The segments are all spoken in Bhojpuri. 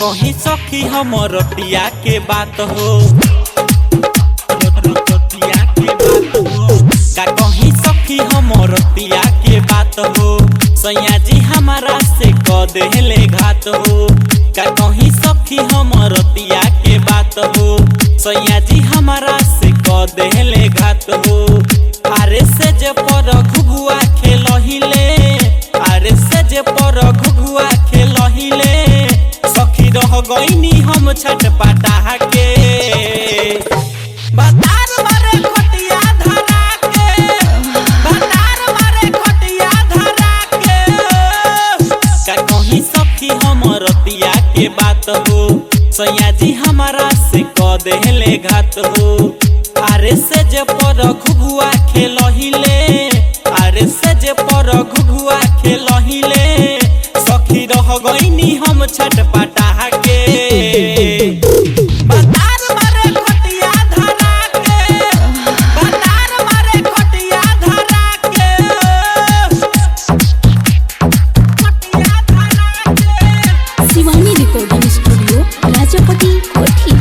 कहीं सखी हमर रतिया के बात हो का कहीं सखी हमर रतिया के बात हो सैया जी हमारा से क देले घात हो का कहीं सखी हमर रतिया के बात हो सैया जी हमारा से क देले घात हो अरे से जे पर घुघुआ खेलहिले अरे से जे पर घुघुआ खेलहिले सखी रह गईनी हम छटपटा के बतार मारे खटिया धरा के बतार मारे खटिया धरा के का कहीं सखी हमर रतिया के बात हो सैया जी हमारा से क देले घात हो अरे से जे पर घुघुआ खेलहिले अरे से जे पर घुघुआ खेलहिले सखी रह गईनी हम छटपटा के बतार मारे खटिया धरा के बतार मारे खटिया धरा के खटिया धरा के शिवानी रिकॉर्डिंग स्टूडियो राजापति कोठी।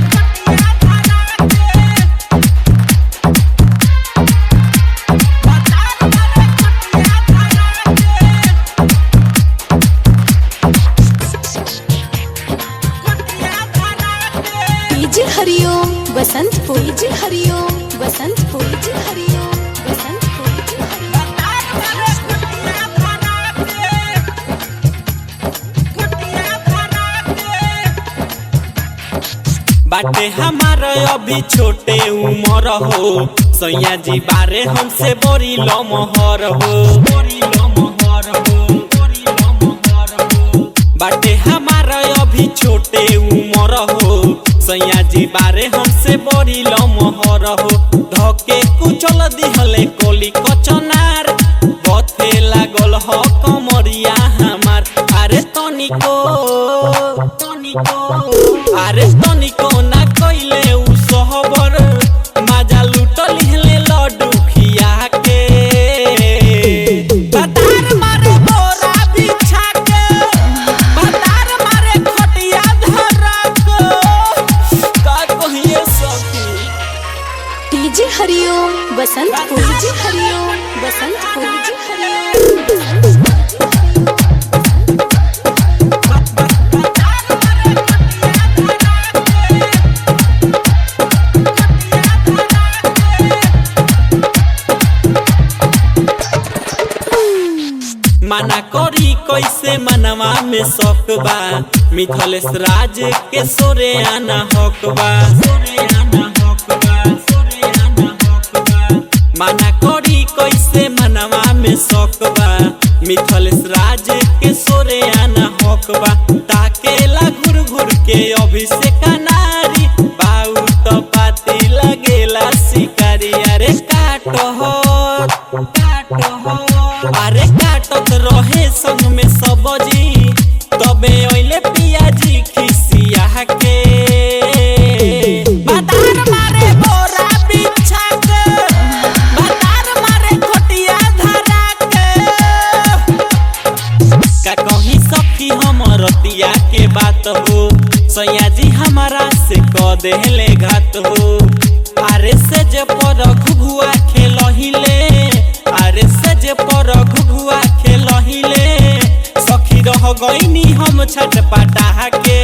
जी हरिओम बसंतपुर जी हरिओम बसंतपुर जी हरिओम बसंतपुर जी बाटे हमार अभी छोटे उम्र हो सैया जी बारे हमसे बड़ी लमहर हो बाटे हमार अभी छोटे उम्र हो सैया जी बारे हमसे बड़ी लमहर हो धके कुचल दिहले कोली कचनार बथे लागल हो कमरिया हमार अरे तनिको अरे तनिको ना कइले उ सहबर मजा लुटल हेले लड्डू खिया के बतार मारे बोरा बिछा के बतार मारे खटिया धरा के का कहिए सखी जी हरिओम बसंतपुर जी हरिओम बसंतपुर जी हरिओम मना करी कैसे मनवा में शौक बा मिथलेश राज के सोरे आना हक बा मना करी कैसे मनवा में शौक बा मिथलेश राज के सोरे आना हक बा ताकेला घुर घुर के अभिषेक नारी बाऊ तो पाती लगेला शिकारी अरे काटो हो अरे काटत रहे संग में सबजी तबे ओइले पियाजी खिसिया के बतार मारे बोरा बिछा के बतार मारे खटिया धरा के का कहीं सखी हमर रतिया के बात हो सैया जी हमारा से क देले घात हो अरे से जे पर घुघुआ खेलहिले अरे से जे पर घुघुआ खेलहिले सखी रह गईनी हम छटपटा के।